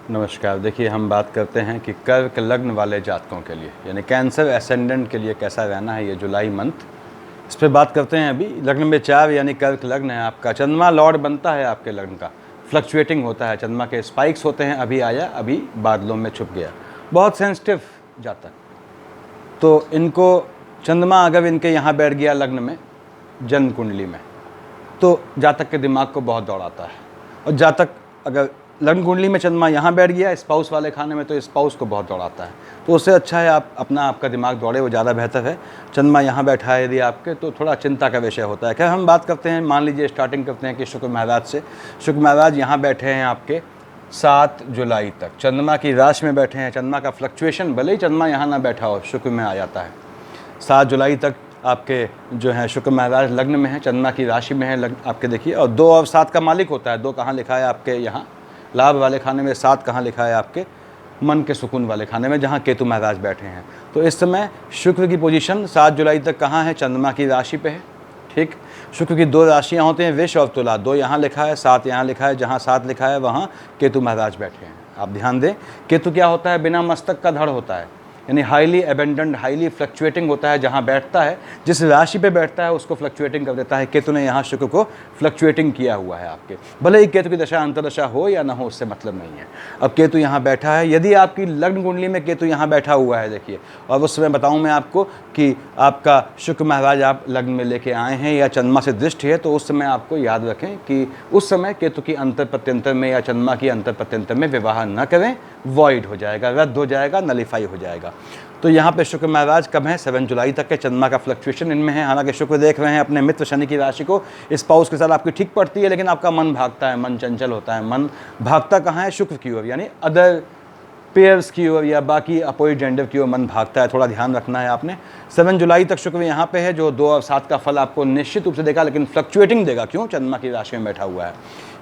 नमस्कार। देखिए, हम बात करते हैं कि कर्क लग्न वाले जातकों के लिए यानी कैंसर एसेंडेंट के लिए कैसा रहना है ये जुलाई मंथ, इस पे बात करते हैं। अभी लग्न में 4 यानी कर्क लग्न है आपका। चंद्रमा लॉर्ड बनता है आपके लग्न का, फ्लक्चुएटिंग होता है, चंद्रमा के स्पाइक्स होते हैं। अभी आया, अभी बादलों में छुप गया। बहुत सेंसिटिव जातक, तो इनको चंद्रमा अगर इनके यहाँ बैठ गया लग्न में, जन्म कुंडली में, तो जातक के दिमाग को बहुत दौड़ाता है। और जातक अगर लग्न कुंडली में चंद्रमा यहाँ बैठ गया स्पाउस वाले खाने में, तो स्पाउस को बहुत दौड़ाता है। तो उससे अच्छा है आपका दिमाग दौड़े, वो ज़्यादा बेहतर है। चंद्रमा यहाँ बैठा है यदि आपके, तो थोड़ा चिंता का विषय होता है। खैर, हम बात करते हैं, मान लीजिए स्टार्टिंग करते हैं कि शुक्र महाराज से। शुक्र महाराज यहाँ बैठे हैं आपके 7 जुलाई तक, चंद्रमा की राशि में बैठे हैं। चंद्रमा का फ्लक्चुएशन भले ही चंद्रमा यहाँ ना बैठा हो, शुक्र में आ जाता है। 7 जुलाई तक आपके जो है शुक्र महाराज लग्न में है, चंद्रमा की राशि में है लग्न आपके। देखिए, और 2 और 7 का मालिक होता है। 2 कहाँ लिखा है आपके यहाँ लाभ वाले खाने में, 7 कहाँ लिखा है आपके मन के सुकून वाले खाने में, जहाँ केतु महाराज बैठे हैं। तो इस समय शुक्र की पोजीशन 7 जुलाई तक कहाँ है? चंद्रमा की राशि पे है। ठीक, शुक्र की 2 राशियाँ होती हैं, वृष और तुला। 2 यहाँ लिखा है, 7 यहाँ लिखा है। जहाँ 7 लिखा है वहाँ केतु महाराज बैठे हैं। आप ध्यान दें, केतु क्या होता है? बिना मस्तक का धड़ होता है, यानी हाईली एबेंडेंट, हाईली फ्लक्चुएटिंग होता है। जहाँ बैठता है, जिस राशि पे बैठता है उसको फ्लक्चुएटिंग कर देता है। केतु ने यहाँ शुक्र को फ्लक्चुएटिंग किया हुआ है आपके। भले ही केतु की दशा अंतरदशा हो या ना हो, उससे मतलब नहीं है। अब केतु यहाँ बैठा है, यदि आपकी लग्न कुंडली में केतु यहाँ बैठा हुआ है, देखिए, और उस समय बताऊँ मैं आपको कि आपका शुक्र महाराज आप लग्न में लेके आए हैं या चंद्रमा से दृष्टि है, तो उस समय आपको याद रखें कि उस समय केतु की अंतर प्रत्यंतर में या चंद्रमा की अंतर प्रत्यंतर में विवाह न करें, वॉइड हो जाएगा, रद्द हो जाएगा, नलीफाई हो जाएगा। तो यहाँ पे शुक्र महाराज कब है? 7 जुलाई तक के। चंद्रमा का फ्लक्चुएशन इनमें है। हालांकि शुक्र देख रहे हैं अपने मित्र शनि की राशि को, स्पाउस के साथ आपकी ठीक पड़ती है, लेकिन आपका मन भागता है, मन चंचल होता है। मन भागता कहाँ है? शुक्र की ओर, यानी अदर पेयर्स की ओर या बाकी अपोजिट जेंडर की ओर मन भागता है। थोड़ा ध्यान रखना है आपने। 7 जुलाई तक शुक्र यहाँ पे है, जो 2 और 7 का फल आपको निश्चित रूप से देगा, लेकिन फ्लक्चुएटिंग देगा। क्यों? चंद्रमा की राशि में बैठा हुआ है,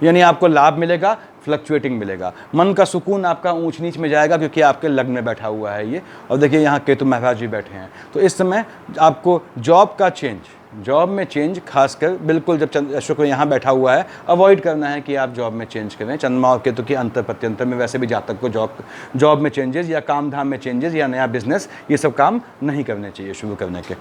यानी आपको लाभ मिलेगा, फ्लक्चुएटिंग मिलेगा। मन का सुकून आपका ऊंच नीच में जाएगा, क्योंकि आपके लग्न में बैठा हुआ है ये। और देखिए, यहाँ केतु महाराज भी बैठे हैं। तो इस समय आपको जॉब का चेंज, जॉब में चेंज, खासकर बिल्कुल जब शुक्र यहाँ बैठा हुआ है, अवॉइड करना है कि आप जॉब में चेंज करें। चंद्रमा और केतु की अंतर प्रत्यंतर में वैसे भी जातक को जॉब में चेंजेस या काम धाम में चेंजेस या नया बिजनेस, ये सब काम नहीं करने चाहिए शुरू करने के।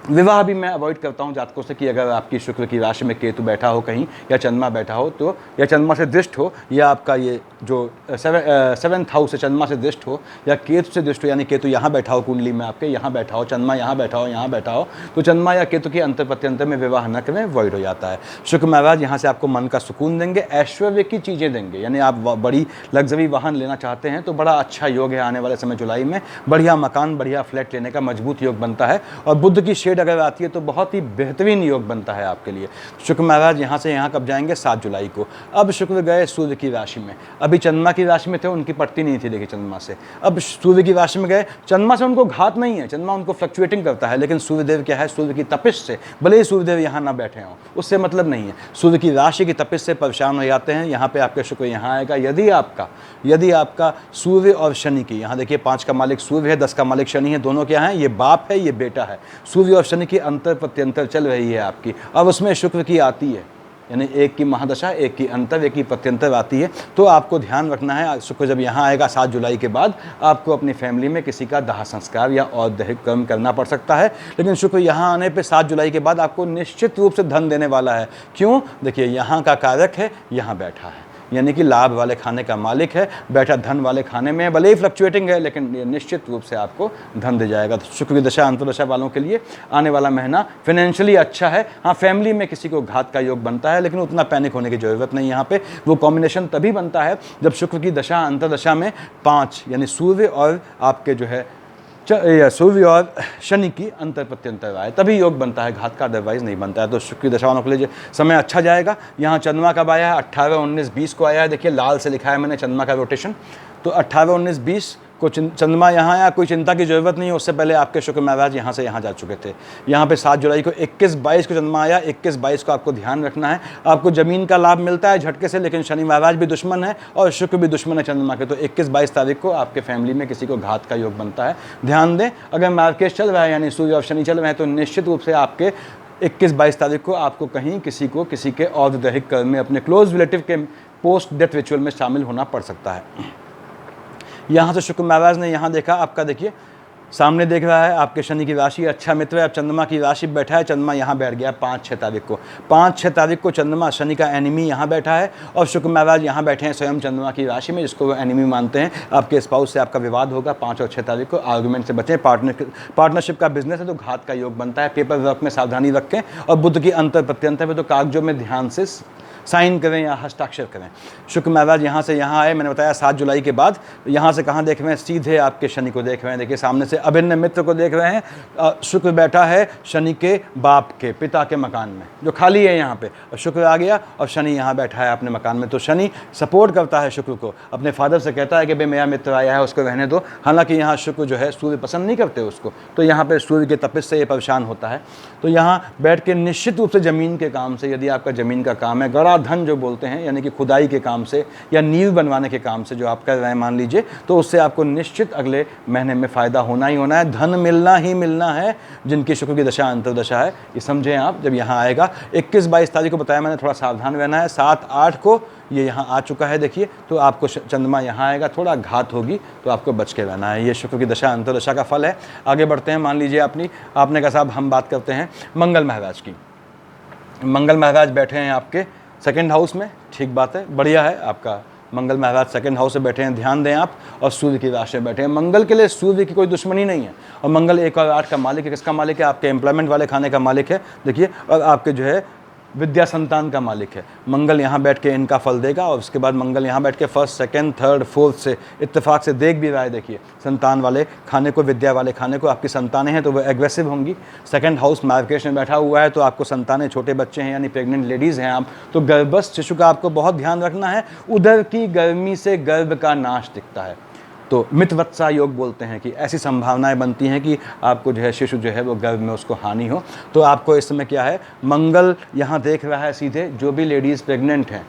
विवाह भी मैं अवॉइड करता हूं जातकों से कि अगर आपकी शुक्र की राशि में केतु बैठा हो कहीं, या चंद्रमा बैठा हो, तो या चंद्रमा से दृष्ट हो, या आपका ये जो 7th हाउस से चंद्रमा से दृष्ट हो, या केतु से दृष्ट हो, यानी केतु यहाँ बैठा हो कुंडली में आपके, यहाँ बैठा हो, चंद्रमा यहाँ बैठा हो, यहाँ बैठा हो, तो चंद्रमा या केतु की अंतर प्रत्यंतर में विवाह न करें, वॉइड हो जाता है। शुक्र महाराज यहाँ से आपको मन का सुकून देंगे, ऐश्वर्य की चीज़ें देंगे। यानी आप बड़ी लग्जरी वाहन लेना चाहते हैं तो बड़ा अच्छा योग है आने वाले समय जुलाई में। बढ़िया मकान, बढ़िया फ्लैट लेने का मजबूत योग बनता है। और बुध की शेड अगर आती है तो बहुत ही बेहतरीन योग बनता है आपके लिए। शुक्र महाराज यहाँ से यहाँ कब जाएंगे? 7 जुलाई को। अब शुक्र गए सूर्य की राशि में। अभी चंद्रमा की राशि में थे, उनकी पट्टी नहीं थी देखिए चंद्रमा से। अब सूर्य की राशि में गए, चंद्रमा से उनको घात नहीं है, चंद्रमा उनको फ्लक्चुएटिंग करता है, लेकिन सूर्यदेव क्या है? सूर्य की तपिश से, भले ही सूर्यदेव यहाँ ना बैठे हों, उससे मतलब नहीं है। सूर्य की राशि की तपिश से परेशान हो जाते हैं। यहाँ पे आपके शुक्र यहाँ आएगा। यदि आपका सूर्य और शनि की, यहाँ देखिए 5 का मालिक सूर्य है, 10 का मालिक शनि है, दोनों क्या है? ये बाप है, ये बेटा है। सूर्य और शनि की अंतर प्रत्यंतर चल रही है आपकी, अब उसमें शुक्र की आती है, यानी एक की महादशा, एक की अंतर, एक की प्रत्यंतर आती है। तो आपको ध्यान रखना है, शुक्र जब यहाँ आएगा 7 जुलाई के बाद, आपको अपनी फैमिली में किसी का दाह संस्कार या और दैहिक कर्म करना पड़ सकता है। लेकिन शुक्र यहाँ आने पे 7 जुलाई के बाद आपको निश्चित रूप से धन देने वाला है। क्यों? देखिए, यहाँ का कारक है, यहाँ बैठा है, यानी कि लाभ वाले खाने का मालिक है, बैठा धन वाले खाने में है। भले ही फ्लक्चुएटिंग है, लेकिन ये निश्चित रूप से आपको धन दे जाएगा। तो शुक्र की दशा अंतर्दशा वालों के लिए आने वाला महीना फाइनेंशियली अच्छा है। हाँ, फैमिली में किसी को घात का योग बनता है, लेकिन उतना पैनिक होने की जरूरत नहीं। यहाँ पे वो कॉम्बिनेशन तभी बनता है जब शुक्र की दशा अंतर्दशा में 5 यानी सूर्य और आपके जो है सूर्य और शनि की अंतर प्रत्यंतर आए, तभी योग बनता है, घात का अदरवाइज नहीं बनता है। तो शुक्र की दशाओं के लिए समय अच्छा जाएगा। यहाँ चंद्रमा कब आया है? 18, 19, 20 को आया है। देखिए, लाल से लिखा है मैंने चंद्रमा का रोटेशन। तो 18, 19, 20 को चंद्रमा यहाँ आया, कोई चिंता की जरूरत नहीं है। उससे पहले आपके शुक्र महाराज यहाँ से यहाँ जा चुके थे। यहाँ पे 7 जुलाई को 21, 22 को चंद्रमा आया। 21, 22 को आपको ध्यान रखना है। आपको जमीन का लाभ मिलता है झटके से, लेकिन शनि महाराज भी दुश्मन है और शुक्र भी दुश्मन है चंद्रमा के। तो 21, 22 तारीख को आपके फैमिली में किसी को घात का योग बनता है। ध्यान दें, अगर मार्केट चल रहा है यानी सूर्य और शनि चल रहे हैं, तो निश्चित रूप से आपके 21-22 तारीख को आपको कहीं किसी के और दैहिक कर्म में, अपने क्लोज रिलेटिव के पोस्ट डेथ रिचुअल में शामिल होना पड़ सकता है। यहाँ से शुक्र महाराज ने यहाँ देखा आपका, देखिए सामने देख रहा है आपके शनि की राशि अच्छा मित्र है, अब चंद्रमा की राशि बैठा है, चंद्रमा यहाँ बैठ गया 5-6 तारीख को। 5-6 तारीख को चंद्रमा शनि का एनिमी यहाँ बैठा है और शुक्र महाराज यहाँ बैठे हैं स्वयं चंद्रमा की राशि में, जिसको वो एनिमी मानते हैं। आपके स्पाउस से आपका विवाद होगा 5 और 6 तारीख को, आर्गूमेंट से बचें। पार्टनरशिप का बिजनेस है तो घात का योग बनता है, पेपर वर्क में सावधानी रखें और बुद्ध की अंतर प्रत्यंतर में तो कागजों में ध्यान से साइन करें या हस्ताक्षर करें। शुक्र महाराज यहाँ से यहाँ आए, मैंने बताया 7 जुलाई के बाद। यहाँ से कहाँ देख रहे हैं, सीधे आपके शनि को देख रहे हैं। देखिए सामने से अभिन्न मित्र को देख रहे हैं। शुक्र बैठा है शनि के बाप के पिता के मकान में जो खाली है यहाँ पे, और शुक्र आ गया और शनि यहाँ बैठा है अपने मकान में। तो शनि सपोर्ट करता है शुक्र को, अपने फादर से कहता है कि भाई मेरा मित्र आया है उसको रहने दो। हालांकि यहाँ शुक्र जो है सूर्य पसंद नहीं करते उसको, तो यहाँ पे सूर्य के तपिश से ये परेशान होता है। तो यहाँ बैठ के निश्चित रूप से ज़मीन के काम से, यदि आपका ज़मीन का काम है, गड़ा धन जो बोलते हैं यानी कि खुदाई के काम से या नींव बनवाने के काम से जो आप कर रहे हैं मान लीजिए, तो उससे आपको निश्चित अगले महीने में फ़ायदा होना ही होना है, धन मिलना ही मिलना है। जिनकी शुक्र की दशा अंतर्दशा है ये समझें आप, जब यहाँ आएगा 21-22 तारीख को बताया मैंने, थोड़ा सावधान रहना है। 7-8 को ये यहाँ आ चुका है देखिए, तो आपको चंद्रमा यहाँ आएगा, थोड़ा घात होगी तो आपको बच के रहना है। ये शुक्र की दशा अंतर्दशा का फल है। आगे बढ़ते हैं, मान लीजिए आपने कहा साहब हम बात करते हैं मंगल महाराज की। मंगल महाराज बैठे हैं आपके 2nd हाउस में, ठीक बात है, बढ़िया है। आपका मंगल महाराज 2nd हाउस से बैठे हैं, ध्यान दें आप, और सूर्य की राशि में बैठे हैं। मंगल के लिए सूर्य की कोई दुश्मनी नहीं है, और मंगल 1 और 8 का मालिक है। किसका मालिक है? आपके एम्प्लॉयमेंट वाले खाने का मालिक है देखिए, और आपके जो है विद्या संतान का मालिक है। मंगल यहाँ बैठ के इनका फल देगा, और उसके बाद मंगल यहाँ बैठ के 1st, 2nd, 3rd, 4th से इत्तेफाक से देख भी रहा है। देखिए संतान वाले खाने को, विद्या वाले खाने को, आपकी संतानें हैं तो वो एग्रेसिव होंगी। 2nd हाउस मार्केश में बैठा हुआ है, तो आपको संतानें, छोटे बच्चे हैं यानी प्रेग्नेंट लेडीज़ हैं आप, तो गर्भस्थ शिशु का आपको बहुत ध्यान रखना है। उधर की गर्मी से गर्भ का नाश दिखता है, तो मितवत्सा योग बोलते हैं कि ऐसी संभावनाएं बनती हैं कि आपको जो है शिशु जो है वो गर्भ में उसको हानि हो। तो आपको इस समय क्या है, मंगल यहाँ देख रहा है सीधे, जो भी लेडीज़ प्रेग्नेंट हैं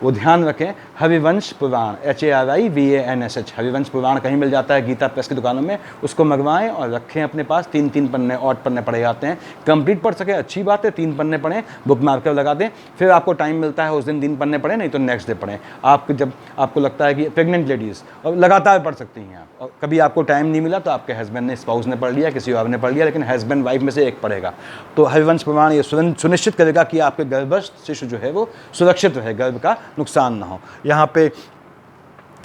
वो ध्यान रखें। हरिवंश पुराण HARIVANSH हरिवंश पुराण कहीं मिल जाता है गीता प्रेस की दुकानों में, उसको मंगवाएं और रखें अपने पास। 3-3 पन्ने और पन्ने पढ़े जाते हैं, कंप्लीट पढ़ सके अच्छी बात है, 3 पन्ने पढ़ें, बुक मार्कर लगा दें, फिर आपको टाइम मिलता है उस दिन 3 पन्ने पढ़ें, नहीं तो नेक्स्ट डे पढ़ें। आप जब आपको लगता है कि प्रेग्नेंट लेडीज़ और लगातार पढ़ सकती हैं आप, और कभी आपको टाइम नहीं मिला तो आपके हस्बैंड ने, स्पाउस ने पढ़ लिया, किसी और ने पढ़ लिया, लेकिन हस्बैंड वाइफ में से एक पढ़ेगा। तो हरिवंश पुराण ये सुनिश्चित करेगा कि आपके गर्भस्थ शिशु जो है वो सुरक्षित रहे, गर्भ का नुकसान ना हो। यहाँ पे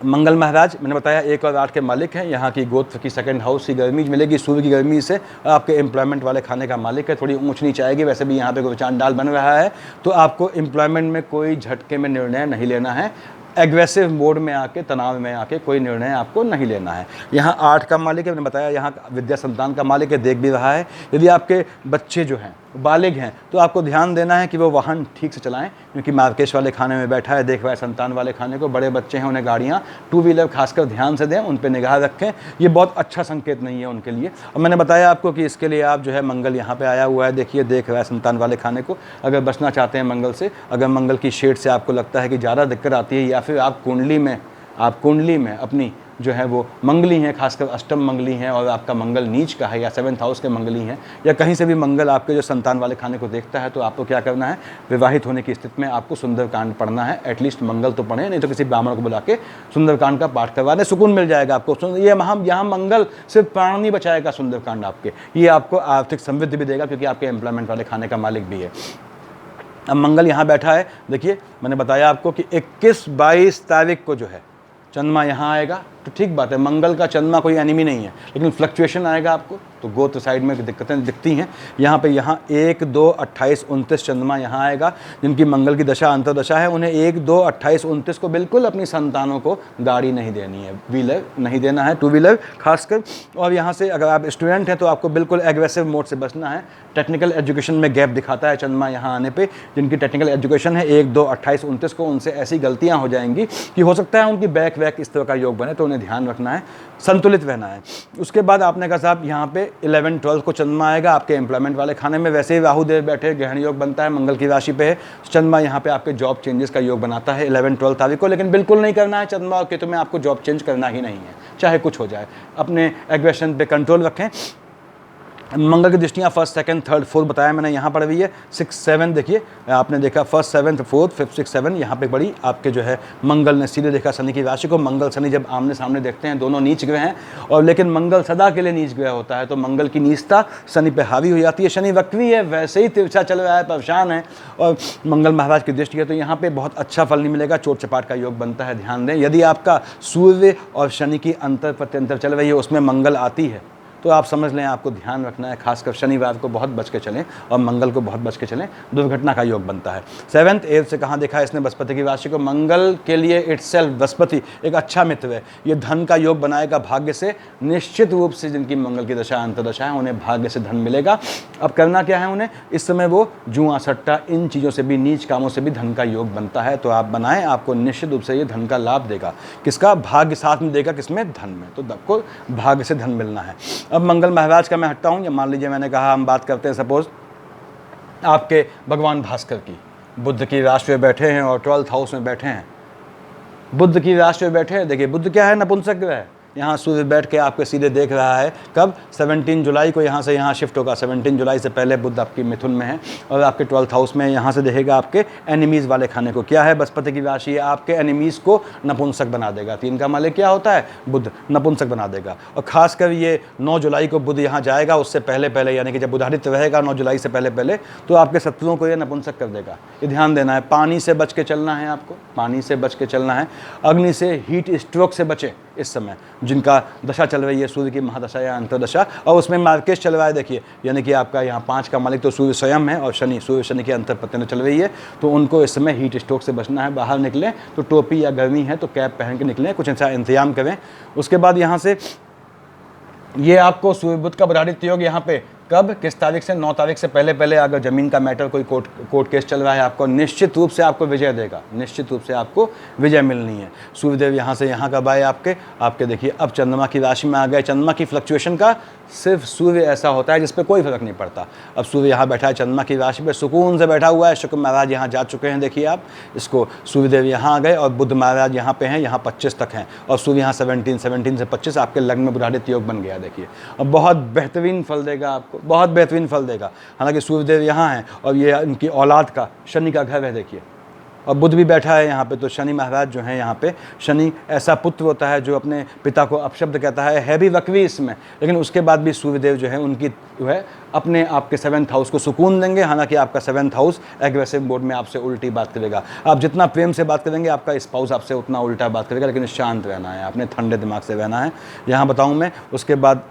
मंगल महाराज मैंने बताया 1 और 8 के मालिक हैं। यहाँ की गोत्र की 2nd हाउस की गर्मी मिलेगी सूर्य की गर्मी से, आपके एम्प्लॉयमेंट वाले खाने का मालिक है। थोड़ी ऊंच नीच आएगी, वैसे भी यहाँ पे कोई चांडाल बन रहा है, तो आपको एम्प्लॉयमेंट में कोई झटके में निर्णय नहीं लेना है। एग्रेसिव मोड में आके, तनाव में आके कोई निर्णय आपको नहीं लेना है। यहाँ 8 का मालिक है, मैंने बताया यहाँ विद्या संतान का मालिक है, देख भी रहा है। यदि आपके बच्चे जो हैं बालिग हैं तो आपको ध्यान देना है कि वो वाहन ठीक से चलाएं, क्योंकि मार्केश वाले खाने में बैठा है, देख रहा है संतान वाले खाने को। बड़े बच्चे हैं उन्हें गाड़ियाँ 2 व्हीलर खासकर ध्यान से दें, उन पर निगाह रखें, ये बहुत अच्छा संकेत नहीं है उनके लिए। और मैंने बताया आपको कि इसके लिए आप जो है मंगल यहाँ पे आया हुआ है, देखिए देख रहा है संतान वाले खाने को। अगर बचना चाहते हैं मंगल से, अगर मंगल की शेड से आपको लगता है कि ज़्यादा दिक्कत आती है, या फिर आप कुंडली में अपनी जो है वो मंगली हैं, खासकर अष्टम मंगली हैं, और आपका मंगल नीच का है या 7th हाउस के मंगली हैं, या कहीं से भी मंगल आपके जो संतान वाले खाने को देखता है, तो आपको क्या करना है, विवाहित होने की स्थिति में आपको सुंदरकांड पढ़ना है। एटलीस्ट मंगल तो पढ़ें, नहीं तो किसी ब्राह्मण को बुला के सुंदरकांड का पाठ करवा दें, सुकून मिल जाएगा आपको। ये हम यहाँ मंगल सिर्फ प्राण नहीं बचाएगा सुंदरकांड आपके, ये आपको आर्थिक समृद्धि भी देगा, क्योंकि आपके एम्प्लॉयमेंट वाले खाने का मालिक भी है। अब मंगल यहाँ बैठा है, देखिए मैंने बताया आपको कि 21-22 तारीख को जो है चंद्रमा यहाँ आएगा, तो ठीक बात है, मंगल का चंद्रमा कोई एनिमी नहीं है, लेकिन फ्लक्चुएशन आएगा आपको, तो गोत्र साइड में दिक्कतें दिखती हैं। यहाँ पे 1, 2, 28, 29 चंद्रमा यहाँ आएगा। जिनकी मंगल की दशा अंतर्दशा है, उन्हें 1, 2, 28, 29 को बिल्कुल अपनी संतानों को गाड़ी नहीं देनी है, व्हीलर नहीं देना है, 2 व्हीलर खासकर। और यहाँ से अगर आप स्टूडेंट हैं तो आपको बिल्कुल एग्रेसिव मोड से बचना है। टेक्निकल एजुकेशन में गैप दिखाता है चंद्रमा यहाँ आने पर। जिनकी टेक्निकल एजुकेशन है 1, 2, 28, 29 को, उनसे ऐसी गलतियाँ हो जाएंगी कि हो सकता है उनकी बैक इस तरह का योग बने, तो उन्हें ध्यान रखना है, संतुलित रहना है। उसके बाद आपने कहा साहब यहाँ पे 11, 12 को चंद्रमा आएगा आपके एम्प्लॉयमेंट वाले खाने में। वैसे ही राहु देव बैठे, ग्रहण योग बनता है, मंगल की राशि पे है। चंद्रमा यहाँ पे आपके जॉब चेंजेस का योग बनाता है 11, 12 तारीख को, लेकिन बिल्कुल नहीं करना है चंद्रमा और केतु में, आपको जॉब चेंज करना ही नहीं है, चाहे कुछ हो जाए। अपने एग्रेशन पे कंट्रोल रखें। मंगल की दृष्टियाँ फर्स्ट सेकंड थर्ड फोर्थ बताया मैंने, यहाँ पर भी है 6 7 देखिए आपने देखा फर्स्ट सेवन्थ फोर्थ फिफ्थ 6 7 यहाँ पे बड़ी आपके जो है मंगल ने सीधे देखा शनि की राशि को। मंगल शनि जब आमने सामने देखते हैं दोनों नीच ग्रह हैं, और लेकिन मंगल सदा के लिए नीच ग्रह होता है, तो मंगल की नीचता शनि पे हावी हो जाती है। शनि वक्री है, वैसे ही तिरछा चल रहा है, परेशान है, और मंगल महाराज की दृष्टि है, तो यहाँ पे बहुत अच्छा फल नहीं मिलेगा, चोट चपाट का योग बनता है। ध्यान दें, यदि आपका सूर्य और शनि की अंतर प्रत्यंतर चल रही है, उसमें मंगल आती है, तो आप समझ लें आपको ध्यान रखना है, खासकर शनिवार को बहुत बच के चलें और मंगल को बहुत बच के चलें, दुर्घटना का योग बनता है। 7th 8th से कहाँ देखा है इसने बृहस्पति की राशि को। मंगल के लिए इटसेल्फ बृहस्पति एक अच्छा मित्र है, ये धन का योग बनाएगा भाग्य से। निश्चित रूप से जिनकी मंगल की दशा अंतर्दशा है उन्हें भाग्य से धन मिलेगा। अब करना क्या है उन्हें, इस समय वो जुआ सट्टा इन चीज़ों से भी, नीच कामों से भी धन का योग बनता है, तो आप बनाएं, आपको निश्चित रूप से ये धन का लाभ देगा। किसका भाग्य साथ में देगा, किसमें, धन में, तो आपको भाग्य से धन मिलना है। अब मंगल महाराज का मैं हटता हूँ, या मान लीजिए मैंने कहा हम बात करते हैं सपोज आपके भगवान भास्कर की, बुध की राशि में बैठे हैं और 12th हाउस में बैठे हैं, बुध की राशि में बैठे हैं। देखिए बुध क्या है, नपुंसक ग्रह है। यहाँ सूर्य बैठ के आपके सीधे देख रहा है, कब, 17 जुलाई को यहाँ से यहाँ शिफ्ट होगा। 17 जुलाई से पहले बुध आपकी मिथुन में है और आपके 12th हाउस में, यहाँ से देखेगा आपके एनिमीज़ वाले खाने को। क्या है, बृहस्पति की राशि है, आपके एनिमीज़ को नपुंसक बना देगा। 3 का मालिक क्या होता है, बुध, नपुंसक बना देगा। और खासकर ये 9 जुलाई को बुध यहाँ जाएगा, उससे पहले पहले, यानी कि जब बुधादित्य रहेगा 9 जुलाई से पहले पहले, तो आपके शत्रुओं को ये नपुंसक कर देगा। ये ध्यान देना है, पानी से बच के चलना है आपको, पानी से बच के चलना है। अग्नि से, हीट स्ट्रोक से बचें इस समय, जिनका दशा चल रही है सूर्य की महादशा या अंतरदशा, और उसमें मार्केट चल रहा है। देखिए यानी कि आपका यहाँ 5 का मालिक तो सूर्य स्वयं है, और सूर्य शनि की अंतर प्रत्यंतर चल रही है, तो उनको इस समय हीट स्ट्रोक से बचना है। बाहर निकलें तो टोपी या गर्मी है तो कैप पहन के निकलें, कुछ ऐसा इंतजाम करें। उसके बाद यहाँ से ये आपको सूर्य बुध का बुधादित्य योग यहाँ पे कब, किस तारीख से, 9 तारीख से पहले पहले, अगर ज़मीन का मैटर कोई कोर्ट केस चल रहा है, आपको निश्चित रूप से आपको विजय देगा, निश्चित रूप से आपको विजय मिलनी है। सूर्यदेव यहाँ से यहाँ कब आए आपके देखिए अब चंद्रमा की राशि में आ गए। चंद्रमा की फ्लक्चुएशन का सिर्फ सूर्य ऐसा होता है जिस पर कोई फर्क नहीं पड़ता। अब सूर्य यहाँ बैठा है चंद्रमा की राशि पर, सुकून से बैठा हुआ है। शुक्र महाराज यहाँ जा चुके हैं, देखिए आप इसको, सूर्यदेव यहाँ आ गए और बुध महाराज यहाँ पे हैं, यहाँ 25 तक हैं, और सूर्य यहाँ 17 से 25 आपके लग्न में बुधादित्य योग बन गया। देखिए अब बहुत बेहतरीन फल देगा आपको, बहुत बेहतरीन फल देगा। हालांकि सूर्यदेव यहाँ हैं और ये इनकी औलाद का शनि का घर है देखिए, और बुध भी बैठा है यहाँ पे, तो शनि महाराज जो है यहाँ पे, शनि ऐसा पुत्र होता है जो अपने पिता को अपशब्द कहता है भी वक्री इसमें, लेकिन उसके बाद भी सूर्यदेव जो है उनकी जो है अपने आपके 7th हाउस को सुकून देंगे। हालांकि आपका 7th हाउस एग्रेसिव मोड में आपसे उल्टी बात करेगा, आप जितना प्रेम से बात करेंगे आपका स्पाउस आपसे उतना उल्टा बात करेगा, लेकिन शांत रहना है, आपने ठंडे दिमाग से रहना है। यहाँ बताऊँ मैं, उसके बाद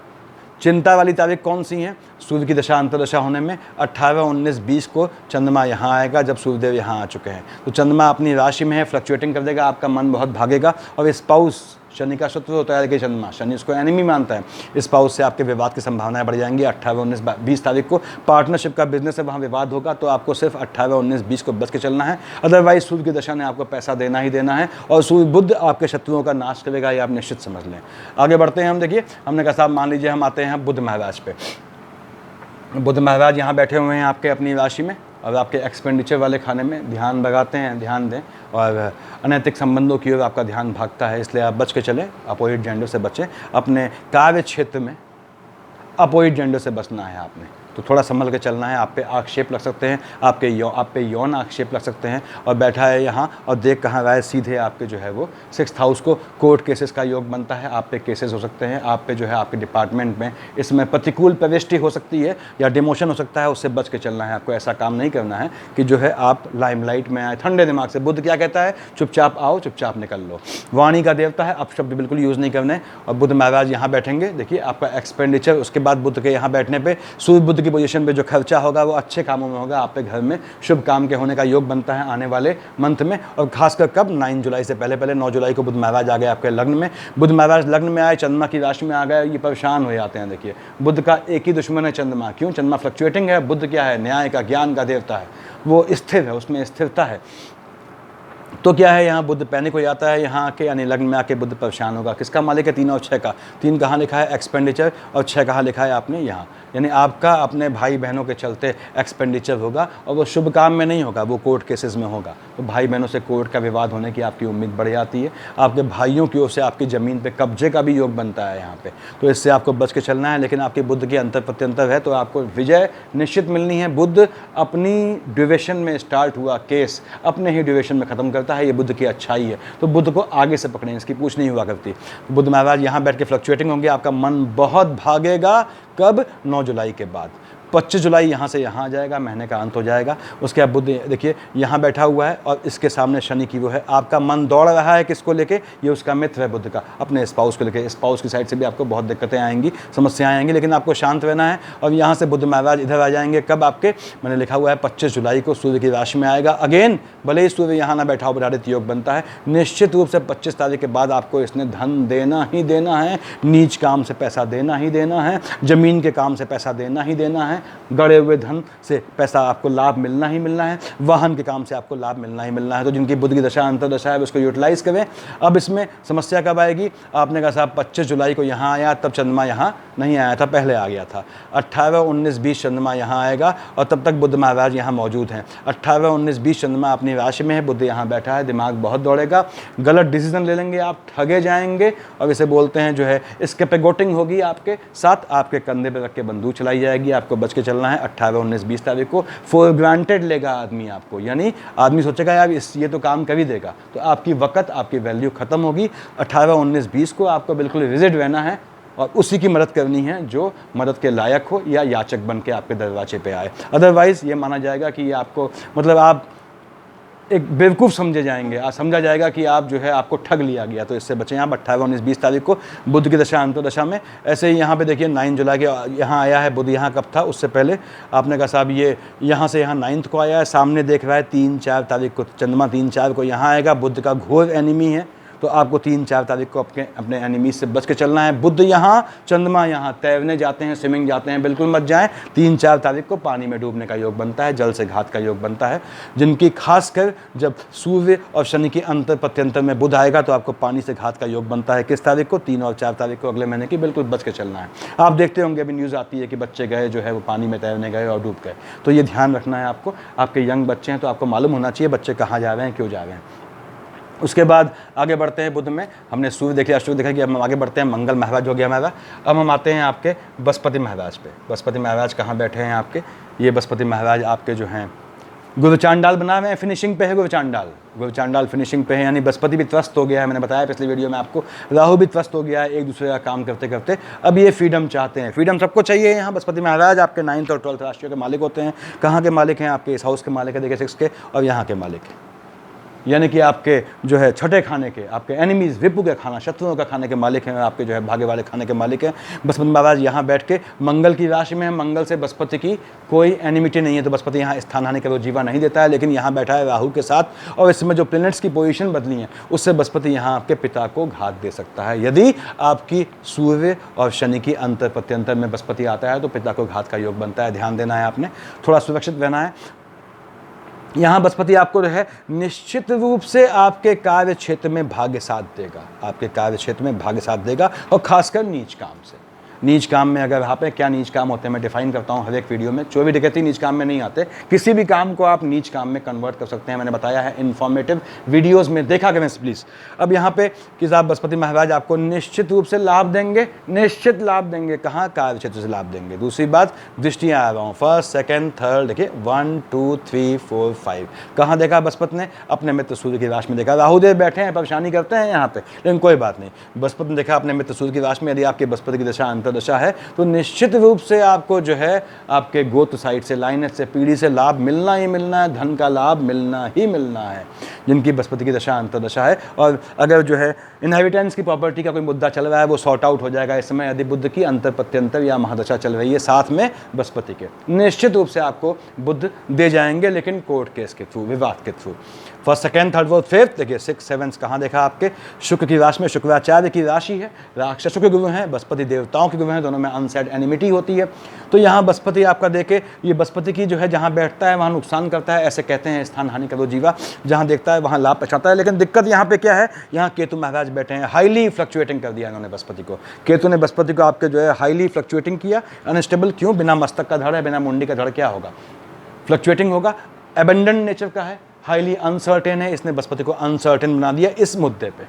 चिंता वाली तारीख कौन सी है, सूर्य की दशा अंतर्दशा होने में 18, 19, 20 को चंद्रमा यहाँ आएगा, जब सूर्यदेव यहाँ आ चुके हैं। तो चंद्रमा अपनी राशि में है, फ्लक्चुएटिंग कर देगा, आपका मन बहुत भागेगा। और स्पाउस शनि का शत्रु होता है कि चंद्रमा, शनि उसको एनिमी मानता है। स्पाउस से आपके विवाद की संभावनाएं बढ़ जाएंगी। 18, 19, 20 तारीख को पार्टनरशिप का बिजनेस है, वहाँ विवाद होगा, तो आपको सिर्फ 18, 19, 20 को बच के चलना है। अदरवाइज सूर्य की दशा ने आपको पैसा देना ही देना है, और सूर्य बुध आपके शत्रुओं का नाश करेगा, ये आप निश्चित समझ लें। आगे बढ़ते हैं हम, देखिए हमने कहा साहब मान लीजिए हम आते हैं बुध महाराज पे। बुध महाराज यहाँ बैठे हुए हैं आपके अपनी राशि में, और आपके एक्सपेंडिचर वाले खाने में ध्यान लगाते हैं, ध्यान दें, और अनैतिक संबंधों की ओर आपका ध्यान भागता है, इसलिए आप बच के चलें, अपोजिट जेंडर से बचें। अपने कार्य क्षेत्र में अपोजिट जेंडर से बचना है आपने, तो थोड़ा संभल के चलना है। आप पे आक्षेप लग सकते हैं, आप पे यौन आक्षेप लग सकते हैं। और बैठा है यहाँ और देख कहाँ रहा है, सीधे आपके जो है वो 6th हाउस को कोर्ट केसेस का योग बनता है, आप पे केसेस हो सकते हैं, आप पे जो है आपके डिपार्टमेंट में इसमें प्रतिकूल प्रविष्टि हो सकती है या डिमोशन हो सकता है, उससे बच के चलना है। आपको ऐसा काम नहीं करना है कि जो है आप लाइमलाइट में आए। ठंडे दिमाग से, बुध क्या कहता है, चुपचाप आओ चुपचाप निकल लो। वाणी का देवता है, अपशब्द बिल्कुल यूज़ नहीं करने। और बुध महाराज यहाँ बैठेंगे, देखिए आपका एक्सपेंडिचर, उसके बाद बुध के यहाँ बैठने पर सूर्य बुध की पोजीशन पे जो खर्चा होगा वो अच्छे कामों में होगा। आप पे घर में शुभ काम के होने का योग बनता है आने वाले मंथ में, और खासकर कब, 9 जुलाई से पहले पहले। 9 जुलाई को बुध महाराज आ गए आपके लग्न में। बुध महाराज लग्न में आए, चंद्रमा की राशि में आ गए, ये परेशान हो जाते हैं। देखिए बुध का एक ही दुश्मन है चंद्रमा। क्यों, चंद्रमा फ्लक्चुएटिंग है, बुध क्या है, न्याय का, ज्ञान का देवता है, वो स्थिर है, उसमें स्थिरता है। तो क्या है, यहाँ बुध पैनिक हो जाता है, यहाँ आके यानी लग्न में आके बुध परेशान होगा। किसका मालिक है? 3 और 6 का। 3 कहाँ लिखा है? एक्सपेंडिचर। और 6 कहाँ लिखा है आपने? यहाँ। यानी आपका अपने भाई बहनों के चलते एक्सपेंडिचर होगा, और वो शुभ काम में नहीं होगा, वो कोर्ट केसेस में होगा। तो भाई बहनों से कोर्ट का विवाद होने की आपकी उम्मीद बढ़ जाती है। आपके भाइयों की ओर से आपकी ज़मीन पे कब्जे का भी योग बनता है यहाँ पे, तो इससे आपको बच के चलना है। लेकिन आपके बुध के अंतर प्रत्यंतर है, तो आपको विजय निश्चित मिलनी है। बुध अपनी ड्यूरेशन में स्टार्ट हुआ केस अपने ही ड्यूरेशन में ख़त्म करता है, ये बुध की अच्छाई है। तो बुध को आगे से पकड़ें, इसकी पूछ नहीं हुआ करती। बुध महाराज यहाँ बैठ के फ्लक्चुएटिंग होंगे, आपका मन बहुत भागेगा। कब? 9 जुलाई के बाद। 25 जुलाई यहाँ से यहाँ आ जाएगा, महीने का अंत हो जाएगा। उसके बाद बुध देखिए यहाँ बैठा हुआ है, और इसके सामने शनि की वो है। आपका मन दौड़ रहा है किसको लेके? ये उसका मित्र है बुध का, अपने स्पाउस को लेके। स्पाउस की साइड से भी आपको बहुत दिक्कतें आएंगी, समस्याएं आएंगी, लेकिन आपको शांत रहना है। और यहाँ से बुध महाराज इधर आ जाएंगे कब? आपके मैंने लिखा हुआ है 25 जुलाई को सूर्य की राशि में आएगा। अगेन भले ही सूर्य यहाँ ना बैठा हो, बराडित योग बनता है। निश्चित रूप से 25 तारीख के बाद आपको इसने धन देना ही देना है, नीच काम से पैसा देना ही देना है, ज़मीन के काम से पैसा देना ही देना है, गड़े हुए धन से पैसा आपको लाभ मिलना ही मिलना है, वाहन के काम से आपको लाभ मिलना ही मिलना है। तो जिनकी बुध की दशा अंतर्दशा है उसको यूटिलाइज करें। अब इसमें समस्या कब आएगी? आपने कहा साहब 25 जुलाई को यहाँ आया, तब चंद्रमा यहाँ नहीं आया था, पहले आ गया था। 18, 19, 20 चंद्रमा यहाँ आएगा, और तब तक बुध महाराज यहाँ मौजूद हैं। 18, 19, 20 चंद्रमा अपनी राशि में है, बुध यहाँ बैठा है, दिमाग बहुत दौड़ेगा, गलत डिसीजन ले लेंगे आप, ठगे जाएंगे। और इसे बोलते हैं जो है स्केपेगोटिंग होगी आपके साथ, आपके कंधे पे रख के बंदूक चलाई जाएगी। आपको बच के चलना है। 18, 19, 20 तारीख को फॉर ग्रांटेड लेगा आदमी आपको, यानी आदमी सोचेगा यार ये तो काम कर ही देगा, तो आपकी वक़्त, आपकी वैल्यू खत्म होगी। 18, 19, 20 को आपको बिल्कुल रिजिड रहना है, और उसी की मदद करनी है जो मदद के लायक हो या याचक बन के आपके दरवाजे पे आए। अदरवाइज़ ये माना जाएगा कि ये आपको, मतलब आप एक बेवकूफ़ समझे जाएंगे, समझा जाएगा कि आप जो है आपको ठग लिया गया। तो इससे बचें आप। 18, 19, 20 तारीख को बुध की दशा अंतर्दशा में। ऐसे ही यहाँ पे देखिए 9 जुलाई के यहाँ आया है बुध। यहाँ कब था? उससे पहले आपने कहा साहब ये यहाँ से यहाँ 9 को आया है, सामने देख रहा है 3, 4 तारीख को चंद्रमा 3, 4 को यहाँ आएगा। बुध का घोर एनिमी है, तो आपको 3, 4 तारीख को अपने एनिमीज से बच के चलना है। बुध यहाँ, चंद्रमा यहाँ, तैरने जाते हैं, स्विमिंग जाते हैं, बिल्कुल मत जाएं। 3, 4 तारीख को पानी में डूबने का योग बनता है, जल से घात का योग बनता है। जिनकी खासकर जब सूर्य और शनि की अंतर प्रत्यंतर में बुध आएगा तो आपको पानी से घात का योग बनता है। किस तारीख को? 3 और 4 तारीख को, अगले महीने की। बिल्कुल बच के चलना है। आप देखते होंगे अभी न्यूज़ आती है कि बच्चे गए जो है वो पानी में तैरने गए और डूब गए। तो ये ध्यान रखना है आपको। आपके यंग बच्चे हैं तो आपको मालूम होना चाहिए बच्चे कहाँ जा रहे हैं, क्यों जा रहे हैं। उसके बाद आगे बढ़ते हैं बुध में। हमने सूर्य देख लिया, अष्टक देखा कि अब हम आगे बढ़ते हैं। मंगल महाराज हो गया हमारा। अब हम आते हैं आपके बृहस्पति महाराज पे। बृहस्पति महाराज कहाँ बैठे हैं आपके? ये बृहस्पति महाराज आपके जो हैं गुरु चांडाल बना हुए हैं, फिनिशिंग पे है गुरु चांडाल। गुरु चांडाल फिनिशिंग पे है, यानी बृहस्पति भी त्रस्त हो गया है। मैंने बताया पिछली वीडियो में आपको, राहु भी त्रस्त हो गया है एक दूसरे का काम करते करते। अब ये फ्रीडम चाहते हैं, फ्रीडम सबको चाहिए। यहाँ बृहस्पति महाराज आपके 9th और 12th राशियों के मालिक होते हैं। कहाँ के मालिक हैं? आपके इस हाउस के मालिक है, देखिए 6 के, और यहाँ के मालिक है, यानी कि आपके जो है छठे खाने के, आपके एनिमीज़, विपु के खाना, शत्रुओं का खाने के मालिक हैं, आपके जो है भागे वाले खाने के मालिक हैं। बृहस्पति महाराज यहाँ बैठ के मंगल की राशि में है। मंगल से बृहस्पति की कोई एनिमिटी नहीं है, तो बृहस्पति यहाँ स्थान हानि का वो जीवा नहीं देता है। लेकिन यहाँ बैठा है राहु के साथ, और इसमें जो प्लैनेट्स की पोजीशन बदली है उससे बृहस्पति यहाँ आपके पिता को घात दे सकता है। यदि आपकी सूर्य और शनि की अंतर प्रत्यंतर में बृहस्पति आता है तो पिता को घात का योग बनता है। ध्यान देना है आपने, थोड़ा सुरक्षित रहना है। यहाँ बृहस्पति आपको जो है निश्चित रूप से आपके कार्य क्षेत्र में भाग्य साथ देगा, आपके कार्य क्षेत्र में भाग्य साथ देगा, और खासकर नीच काम से। नीच काम में अगर यहाँ पे क्या नीच काम होते हैं मैं डिफाइन करता हूँ हर एक वीडियो में। चोरी डकैती नीच काम में नहीं आते, किसी भी काम को आप नीच काम में कन्वर्ट कर सकते हैं। मैंने बताया है इन्फॉर्मेटिव वीडियोस में, देखा करें प्लीज़। अब यहाँ पे कि साहब बृहस्पति महाराज आपको निश्चित रूप से लाभ देंगे, निश्चित लाभ देंगे। कहाँ? कार्य क्षेत्र से लाभ देंगे। दूसरी बात, दृष्टियाँ आ रहा हूँ, 1st, 2nd, 3rd, देखिए 1, 2, 3, 4, 5। कहाँ देखा बृहस्पति ने? अपने मित्र सूर्य की राशि में देखा। राहुदेव बैठे हैं, परेशानी करते हैं यहाँ पे, लेकिन कोई बात नहीं। बृहस्पति ने देखा अपने मित्र सूर्य की राशि में। यदि आपकी बृहस्पति की दशा दशा है तो निश्चित रूप से आपको जो है आपके गोत्र साइड से, लाइनेज से, पीढ़ी से लाभ मिलना ही मिलना है, धन का लाभ मिलना ही मिलना है जिनकी बृहस्पति की दशा अंतर्दशा है। और अगर जो है इनहेरिटेंस की प्रॉपर्टी का कोई मुद्दा चल रहा है वो सॉर्ट आउट हो जाएगा इस समय, यदि बुध की अंतर प्रत्यंतर या महादशा चल रही है साथ में बृहस्पति के। निश्चित रूप से आपको बुध दे जाएंगे, लेकिन कोर्ट केस के थ्रू, विवाद के through. First second third fourth fifth, देखिए 6 7 कहाँ देखा आपके शुक्र की राशि में, शुक्राचार्य की राशि है, राक्षसों के गुरु हैं, बृहस्पति देवताओं के गुरु हैं, दोनों में अनसेड एनिमिटी होती है। तो यहाँ बृहस्पति आपका देखे, ये बृहस्पति की जो है जहाँ बैठता है वहाँ नुकसान करता है, ऐसे कहते हैं स्थान हानि करो जीवा, जहाँ देखता है वहाँ लाभ पहुँचाता है। लेकिन दिक्कत यहाँ पे क्या है, यहाँ केतु महाराज बैठे हैं, हाईली फ्लक्चुएटिंग कर दिया इन्होंने बृहस्पति को, केतु ने बृहस्पति को आपके जो है हाईली फ्लक्चुएटिंग किया, अनस्टेबल क्यों, बिना मस्तक का धड़ है, बिना मुंडी का धड़ क्या होगा, फ्लक्चुएटिंग होगा, एबेंडेंट नेचर का है, हाईली अनसर्टेन है, इसने बृहस्पति को अनसर्टेन बना दिया इस मुद्दे पे।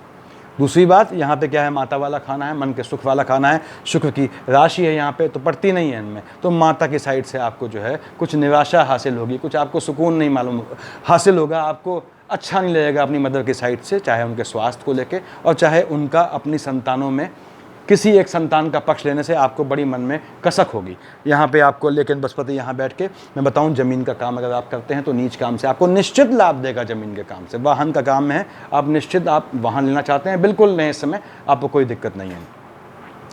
दूसरी बात यहाँ पे क्या है, माता वाला खाना है, मन के सुख वाला खाना है, शुक्र की राशि है यहाँ पे, तो पड़ती नहीं है इनमें, तो माता की साइड से आपको जो है कुछ निराशा हासिल होगी, कुछ आपको सुकून नहीं मालूम हासिल होगा, आपको अच्छा नहीं लगेगा अपनी मदर की साइड से, चाहे उनके स्वास्थ्य को लेके और चाहे उनका अपनी संतानों में किसी एक संतान का पक्ष लेने से आपको बड़ी मन में कसक होगी यहाँ पे आपको। लेकिन बृहस्पति यहाँ बैठ के मैं बताऊँ, ज़मीन का काम अगर आप करते हैं तो नीच काम से आपको निश्चित लाभ देगा, ज़मीन के काम से, वाहन का काम है, आप निश्चित आप वाहन लेना चाहते हैं, बिल्कुल नए समय आपको कोई दिक्कत नहीं है।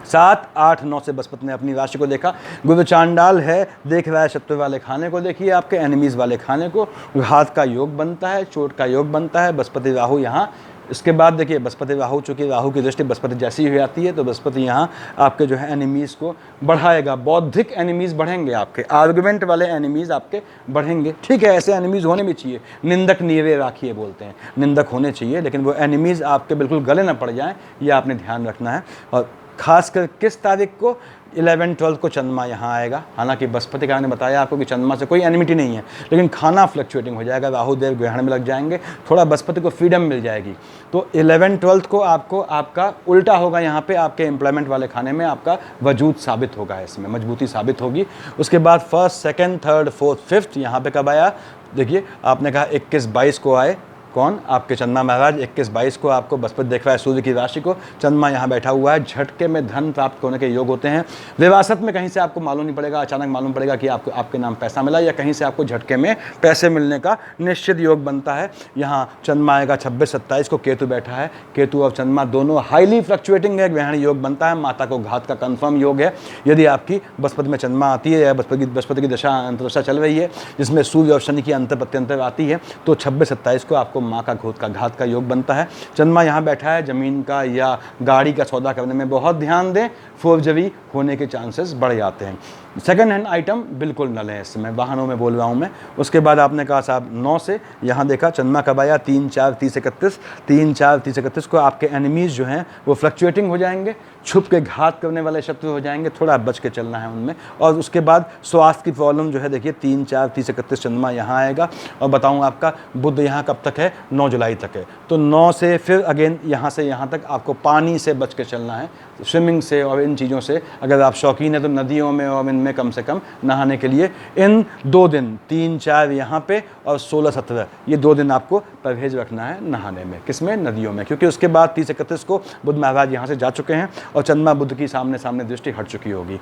7 8 9 से बृहस्पति ने अपनी राशि को देखा, गुरु चांडाल है, देख रहा है शत्रु वाले खाने को, देखिए आपके एनिमीज़ वाले खाने को, घात का योग बनता है, चोट का योग बनता है, बृहस्पति राहु यहाँ। इसके बाद देखिए बृहस्पति राहु, चूँकि राहु की दृष्टि बृहस्पति जैसी हो जाती है तो बृहस्पति यहाँ आपके जो है एनिमीज़ को बढ़ाएगा, बौद्धिक एनिमीज़ बढ़ेंगे, आपके आर्गुमेंट वाले एनिमीज़ आपके बढ़ेंगे। ठीक है, ऐसे एनिमीज़ होने भी चाहिए, निंदक नीवे राखिए बोलते हैं, निंदक होने चाहिए, लेकिन वो एनिमीज़ आपके बिल्कुल गले ना पड़ जाएँ, ये आपने ध्यान रखना है। और खासकर किस तारीख को, 11 12 को चंद्रमा यहाँ आएगा। हालांकि बृहस्पति का ने बताया आपको कि चंद्रमा से कोई एनिमिटी नहीं है, लेकिन खाना फ्लक्चुएटिंग हो जाएगा, राहु देव ग्रहण में लग जाएंगे, थोड़ा बृहस्पति को फ्रीडम मिल जाएगी। तो 11 12 को आपको आपका उल्टा होगा, यहाँ पे आपके एम्प्लॉयमेंट वाले खाने में आपका वजूद साबित होगा, इसमें मजबूती साबित होगी। उसके बाद first second third fourth fifth यहाँ पे कब आया, देखिए आपने कहा 21 22 को आए, कौन, आपके चंद्रमा महाराज 21 22 को आपको बृहस्पति देख रहा है सूर्य की राशि को, चंद्रमा यहाँ बैठा हुआ है, झटके में धन प्राप्त होने के योग होते हैं, विरासत में कहीं से आपको मालूम नहीं पड़ेगा, अचानक मालूम पड़ेगा कि आपको आपके नाम पैसा मिला, या कहीं से आपको झटके में पैसे मिलने का निश्चित योग बनता है। यहाँ चंद्रमा आएगा 26 27 को, केतु बैठा है, केतु और चंद्रमा दोनों हाईली फ्लक्चुएटिंग है, ग्रहण योग बनता है, माता को घात का कन्फर्म योग है। यदि आपकी बृहस्पति में चंद्रमा आती है या बृहस्पति की दशा अंतर्दशा चल रही है जिसमें सूर्य और शनि की अंतर प्रत्यंतर आती है, तो 26 27 को आपको माँ का घात का योग बनता है। चंद्रमा यहाँ बैठा है, जमीन का या गाड़ी का सौदा करने में बहुत ध्यान दें, फोर्जरी होने के चांसेस बढ़ जाते हैं। सेकंड हैंड आइटम बिल्कुल न लें, इस समय वाहनों में बोल रहा हूँ मैं। उसके बाद आपने कहा साहब 9 से यहाँ देखा चंद्रमा कब आया, 3 4 30 31, 3 4 30 31 को आपके एनिमीज़ जो हैं वो फ्लक्चुएटिंग हो जाएंगे, छुप के घात करने वाले शत्रु हो जाएंगे, थोड़ा बच के चलना है उनमें। और उसके बाद स्वास्थ्य की प्रॉब्लम जो है देखिए 3 4 30 31 चंद्रमा यहाँ आएगा। और बताऊँ आपका बुध यहाँ कब तक है, 9 जुलाई तक है, तो 9 से फिर अगेन यहाँ से यहाँ तक आपको पानी से बच के चलना है, स्विमिंग से और इन चीज़ों से। अगर आप शौकीन है तो नदियों में और इनमें कम से कम नहाने के लिए इन 2 दिन 3 4 यहाँ पे और 16 17 ये 2 दिन आपको परहेज रखना है नहाने में, किसमें, नदियों में, क्योंकि उसके बाद 30 31 को बुध महाराज यहाँ से जा चुके हैं और चंद्रमा बुध की सामने सामने दृष्टि हट चुकी होगी।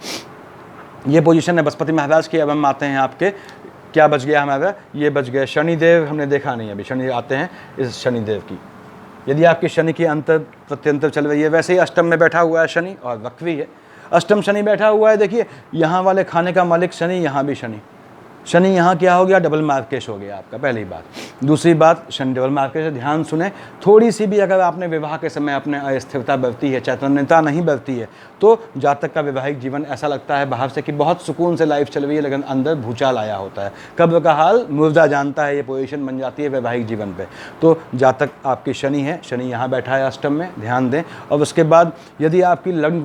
ये पोजीशन है बृहस्पति महाराज की। अब हम आते हैं आपके, क्या बच गया हमारा, ये बच गया शनिदेव, हमने देखा नहीं अभी, शनि आते हैं इस शनिदेव की। यदि आपकी शनि की अंतर प्रत्यंतर चल रही है, वैसे ही अष्टम में बैठा हुआ है शनि और वक्री है, अष्टम शनि बैठा हुआ है, देखिए यहाँ वाले खाने का मालिक शनि, यहाँ भी शनि, शनि यहाँ क्या हो गया, डबल मार्केश हो गया आपका, पहली बात। दूसरी बात, शनि डबल मार्केश है, ध्यान सुने, थोड़ी सी भी अगर आपने विवाह के समय अपने अस्थिरता बरती है, चैतन्यता नहीं बरती है, तो जातक का वैवाहिक जीवन ऐसा लगता है बाहर से कि बहुत सुकून से लाइफ चल रही है, लेकिन अंदर भूचाल आया होता है, कब्र का हाल मुर्दा जानता है, ये पोजीशन बन जाती है वैवाहिक जीवन पे। तो जातक आपकी शनि है, शनि यहाँ बैठा है अष्टम में, ध्यान दें। और उसके बाद यदि आपकी लग्न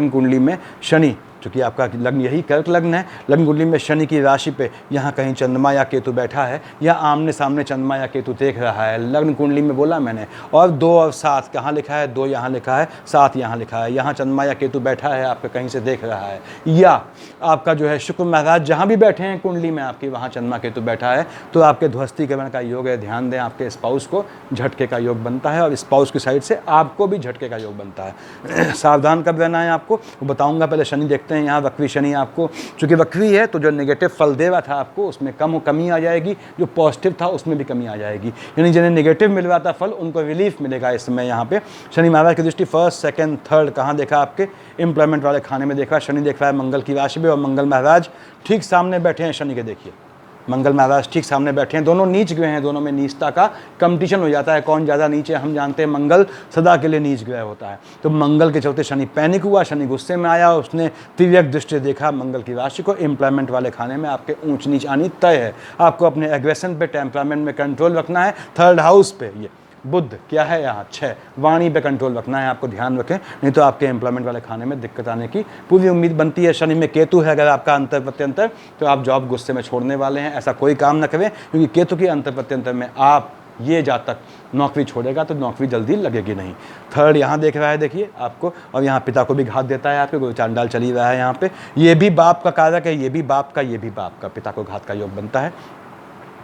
कुंडली में शनि, चूँकि आपका लग्न यही कर्क लग्न है, लग्न कुंडली में शनि की राशि पे यहाँ कहीं चंद्रमा या केतु बैठा है, या आमने सामने चंद्रमा या केतु देख रहा है, लग्न कुंडली में बोला मैंने, और 2 और 7 कहाँ लिखा है, 2 यहाँ लिखा है, 7 यहाँ लिखा है, यहाँ चंद्रमा या केतु बैठा है आपका कहीं से देख रहा है, या आपका जो है शुक्र महाराज जहाँ भी बैठे हैं कुंडली में आपकी, वहाँ चंद्रमा केतु बैठा है, तो आपके ध्वस्तीकरण का योग है। ध्यान दें, आपके स्पाउस को झटके का योग बनता है और स्पाउस की साइड से आपको भी झटके का योग बनता है। सावधान कब रहना है आपको वो बताऊँगा, पहले शनि देखते हैं। यहाँ वक्री शनि आपको, चूँकि वक्री है तो जो नेगेटिव फल दे रहा था आपको उसमें कमी आ जाएगी, जो पॉजिटिव था उसमें भी कमी आ जाएगी, यानी जिन्हें नेगेटिव मिल रहा था फल उनको रिलीफ मिलेगा इस समय। यहाँ पे शनि महाराज की दृष्टि फर्स्ट सेकंड थर्ड कहाँ देखा, आपके एम्प्लॉयमेंट वाले खाने में देखा, शनि देख रहा है मंगल की राशि में, और मंगल महाराज ठीक सामने बैठे हैं शनि के, देखिए मंगल महाराज ठीक सामने बैठे हैं, दोनों नीच ग्रह हैं, दोनों में नीचता का कंपटीशन हो जाता है, कौन ज़्यादा नीचे। हम जानते हैं मंगल सदा के लिए नीच ग्रह होता है। तो मंगल के चलते शनि पैनिक हुआ, शनि गुस्से में आया, उसने तिर्यक दृष्टि देखा मंगल की राशि को। एम्प्लॉयमेंट वाले खाने में आपके ऊंच नीच आनी तय है। आपको अपने एग्रेशन पे, टेम्परामेंट में कंट्रोल रखना है। थर्ड हाउस पे ये बुध क्या है यहाँ 6, वाणी पे कंट्रोल रखना है आपको, ध्यान रखें, नहीं तो आपके एम्प्लॉयमेंट वाले खाने में दिक्कत आने की पूरी उम्मीद बनती है। शनि में केतु है, अगर आपका अंतर प्रत्यंतर, तो आप जॉब गुस्से में छोड़ने वाले हैं। ऐसा कोई काम न करें, क्योंकि केतु की अंतर प्रत्यंतर में आप ये जातक नौकरी छोड़ेगा तो नौकरी जल्दी लगेगी नहीं। थर्ड यहाँ देख रहा है, देखिए आपको, और यहाँ पिता को भी घात देता है आपके, कोई चांडाल चली रहा है यहाँ पे। ये भी बाप का कारक है, ये भी बाप का, ये भी बाप का, पिता को घात का योग बनता है,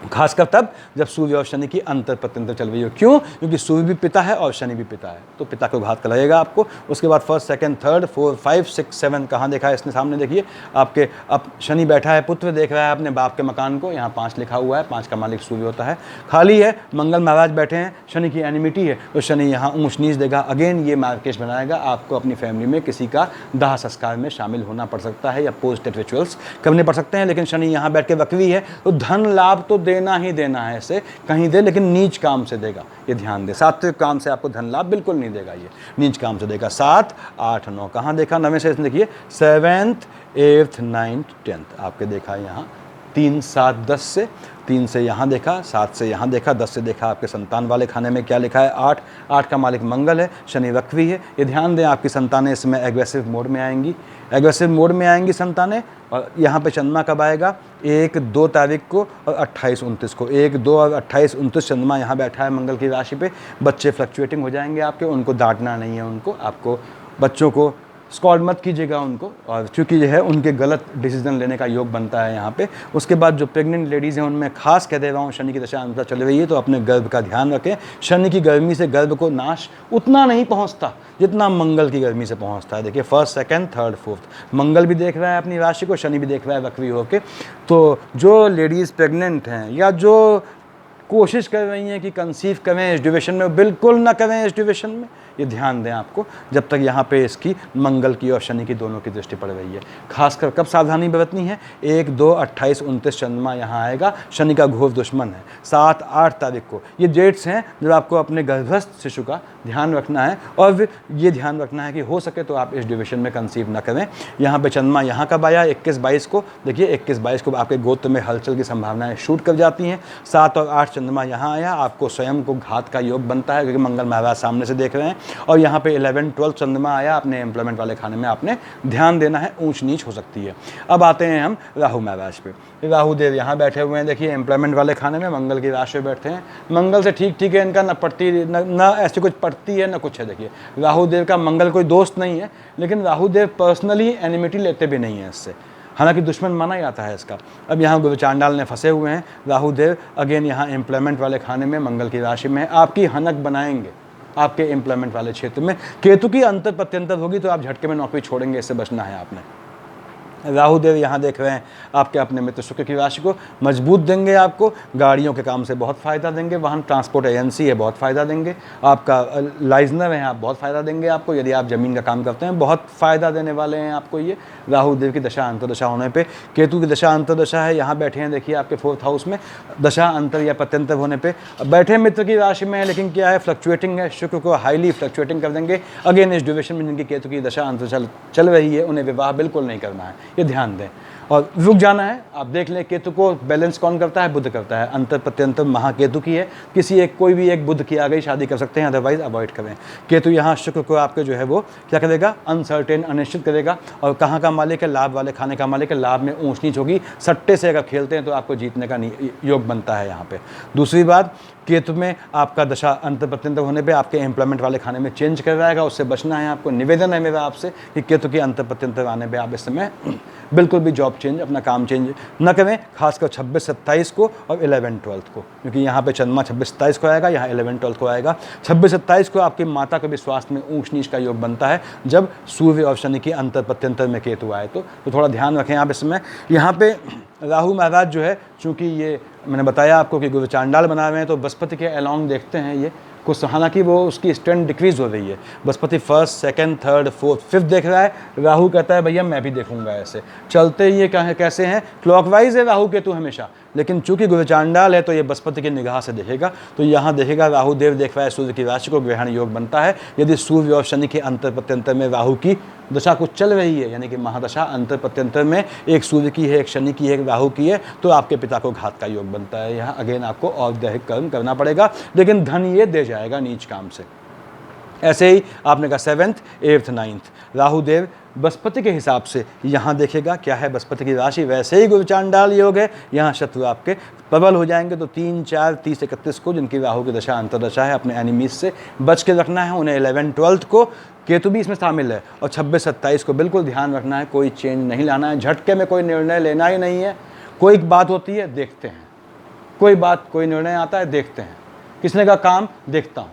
खासकर तब जब सूर्य और शनि की अंतर प्रत्यंतर चल रही हो। क्यों? क्योंकि सूर्य भी पिता है और शनि भी पिता है, तो पिता को घात लगेगा आपको। उसके बाद फर्स्ट, सेकंड, थर्ड, 4, 5, 6, 7 कहाँ देखा है इसने? सामने देखिए आपके, अब शनि बैठा है, पुत्र देख रहा है अपने बाप के मकान को, यहाँ 5 लिखा हुआ है, 5 का मालिक सूर्य होता है। खाली है, मंगल महाराज बैठे हैं, शनि की एनिमिटी है, तो शनि यहाँ ऊंच नीच देगा। अगेन ये मार्केश बनाएगा, आपको अपनी फैमिली में किसी का दाह संस्कार में शामिल होना पड़ सकता है या पोस्ट डेथ रिचुअल्स करने पड़ सकते हैं। लेकिन शनि यहाँ बैठ के वक्री है, तो धन लाभ तो देना ही देना है, इसे कहीं दे, लेकिन नीच काम से देगा, ये ध्यान दे। सात्विक काम से आपको धन लाभ बिल्कुल नहीं देगा, ये नीच काम से देगा। 7, 8, 9 कहाँ देखा? 9वें से देखिए 7th, 8th, 9th, 10th आपके देखा यहाँ 3, 7, 10 से, 3 से यहाँ देखा, 7 से यहाँ देखा, 10 से देखा आपके संतान वाले खाने में क्या लिखा है? 8, 8 का मालिक मंगल है, शनि वक्री है। ये ध्यान दें, आपकी संतानें इसमें एग्रेसिव मोड में आएंगी, एग्रेसिव मोड में आएंगी संतानें। और यहाँ पे चंद्रमा कब आएगा? 1, 2 तारीख को और 28, 29 को। 1, 2 और 28, 29 चंद्रमा यहाँ बैठा है मंगल की राशि पे। बच्चे फ्लक्चुएटिंग हो जाएंगे आपके, उनको डांटना नहीं है, उनको, आपको बच्चों को स्कॉल्ड मत कीजिएगा उनको, और चूँकि जो है उनके गलत डिसीजन लेने का योग बनता है यहाँ पे। उसके बाद जो प्रेग्नेंट लेडीज़ हैं उनमें खास कह दे रहा हूँ, शनि की दशा अंतर चल रही है, तो अपने गर्भ का ध्यान रखें। शनि की गर्मी से गर्भ को नाश उतना नहीं पहुँचता जितना मंगल की गर्मी से पहुँचता है। देखिए फर्स्ट, सेकंड, थर्ड, फोर्थ, मंगल भी देख रहा है अपनी राशि को, शनि भी देख रहा है वक्री होके। तो जो लेडीज़ प्रेग्नेंट हैं या जो कोशिश कर रही हैं कि कंसीव करें इस ड्यूरेशन में, बिल्कुल ना करें इस ड्यूरेशन में, ये ध्यान दें आपको, जब तक यहाँ पे इसकी मंगल की और शनि की दोनों की दृष्टि पड़ रही है। खासकर कब सावधानी बरतनी है? 1, 2, 28, 29 चंद्रमा यहाँ आएगा, शनि का घोर दुश्मन है। 7, 8 तारीख को ये डेट्स हैं जब आपको अपने गर्भस्थ शिशु का ध्यान रखना है, और ये ध्यान रखना है कि हो सके तो आप इस ड्यूरेशन में कंसीव ना करें। यहाँ पे चंद्रमा यहाँ कब आया? 21, 22 को। देखिए 21, 22 को आपके गोत्र में हलचल की संभावनाएं शूट कर जाती हैं। 7 और 8 चंद्रमा यहाँ आया, आपको स्वयं को घात का योग बनता है, क्योंकि मंगल महाराज सामने से देख रहे हैं। और यहाँ पे 11, 12 चंद्रमा आया, अपने एम्प्लॉयमेंट वाले खाने में आपने ध्यान देना है, ऊंच नीच हो सकती है। अब आते हैं हम राहु महाराज पे। राहु देव यहाँ बैठे हुए हैं, देखिए एम्प्लॉयमेंट वाले खाने में मंगल की राशि में बैठे हैं। मंगल से ठीक ठीक है इनका, न पड़ती न ऐसी कुछ पड़ती है न कुछ है। देखिए राहु देव का मंगल कोई दोस्त नहीं है, लेकिन राहु देव पर्सनली एनिमिटी लेते भी नहीं है इससे, हालांकि दुश्मन माना जाता है इसका। अब यहाँ गुरु चांडाल ने फंसे हुए हैं राहु देव, अगेन यहाँ एम्प्लॉयमेंट वाले खाने में मंगल की राशि में है, आपकी हनक बनाएंगे आपके एम्प्लॉयमेंट वाले क्षेत्र में। केतु की अंतर प्रत्यंतर होगी तो आप झटके में नौकरी छोड़ेंगे, इससे बचना है आपने। राहु देव यहाँ देख रहे हैं आपके अपने मित्र शुक्र की राशि को मजबूत देंगे, आपको गाड़ियों के काम से बहुत फ़ायदा देंगे, वाहन ट्रांसपोर्ट एजेंसी है बहुत फ़ायदा देंगे, आपका लाइजनर है आप बहुत फ़ायदा देंगे आपको, यदि आप ज़मीन का काम करते हैं बहुत फ़ायदा देने वाले हैं आपको ये राहु देव की दशा अंतर्दशा होने पे। केतु की दशा अंतर्दशा है, यहाँ बैठे हैं देखिए आपके 4th हाउस में, दशा अंतर या प्रत्यंतर होने पे बैठे मित्र की राशि में है, लेकिन क्या है फ्लक्चुएटिंग है, शुक्र को हाईली फ्लक्चुएटिंग कर देंगे। अगेन इस ड्यूरेशन में जिनकी केतु की दशा अंतर्दशा चल रही है उन्हें विवाह बिल्कुल नहीं करना है, ये ध्यान दें और रुक जाना है। आप देख लें केतु को बैलेंस कौन करता है? बुध करता है। अंतर प्रत्यंतर महाकेतु की है, किसी एक कोई भी एक बुध की आ गई शादी कर सकते हैं, अदरवाइज अवॉइड करें। केतु यहाँ शुक्र को आपके जो है वो क्या करेगा? अनसर्टेन, अनिश्चित करेगा। और कहाँ का मालिक है? लाभ वाले खाने का मालिक है, लाभ में ऊंच नीच होगी। सट्टे से अगर खेलते हैं तो आपको जीतने का योग बनता है यहाँ पे। दूसरी बात, केतु में आपका दशा अंतर प्रत्यंतर होने पे आपके एम्प्लॉयमेंट वाले खाने में चेंज कर जाएगा, उससे बचना है आपको। निवेदन है मेरा आपसे कि केतु की अंतर प्रत्यंतर आने पे आप इस समय बिल्कुल भी जॉब चेंज, अपना काम चेंज न करें, खासकर 26, 27 को और 11, 12 को, क्योंकि यहाँ पे चंद्रमा 26, 27 को आएगा, यहाँ 11, 12 को आएगा। 26, 27 को आपकी माता के भी स्वास्थ्य में ऊंच नीच का योग बनता है जब सूर्य और शनि की अंतर प्रत्यंतर में केतु आए, तो थोड़ा ध्यान रखें आप इसमें। यहाँ पे राहु महाराज जो है, चूँकि ये मैंने बताया आपको कि गुरु चांडाल बना रहे हैं, तो बृहस्पति के अलॉन्ग देखते हैं ये कुछ, हालांकि वो उसकी स्ट्रेंथ डिक्रीज हो रही है। Brihaspati 1st, 2nd, 3rd, 4th, 5th देख रहा है, राहु कहता है भैया मैं भी देखूंगा। ऐसे चलते ही ये कैसे हैं? क्लॉकवाइज है राहु केतु हमेशा, लेकिन चूंकि गोचांडाल है तो ये बृहस्पति की निगाह से देखेगा। तो यहाँ देखेगा राहु देव देख रहा है सूर्य की राशि को, ग्रहण योग बनता है। यदि सूर्य और शनि के अंतर प्रत्यंतर में राहु की दशा कुछ चल रही है, यानी कि महादशा अंतर प्रत्यंतर में एक सूर्य की है, एक शनि की है, एक राहु की है, तो आपके पिता को घात का योग बनता है। यहाँ अगेन आपको और दैहिक कर्म करना पड़ेगा, लेकिन धन ये दे जाएगा नीच काम से। ऐसे ही आपने कहा 7th, 8th, 9th राहु देव बृहस्पति के हिसाब से यहाँ देखेगा क्या है बृहस्पति की राशि, वैसे ही गोचांडाल योग है। यहाँ शत्रु आपके प्रबल हो जाएंगे। तो 3, 4, 30, 31 को जिनकी राहु की दशा अंतरदशा है, अपने एनिमीज से बच के रखना है। उन्हें 11, 12 को केतु भी इसमें शामिल है, और 26, 27 को बिल्कुल ध्यान रखना है, कोई चेंज नहीं लाना है, झटके में कोई निर्णय लेना ही नहीं है। कोई बात होती है देखते हैं, कोई निर्णय आता है देखते हैं, किसने का काम देखता हूँ,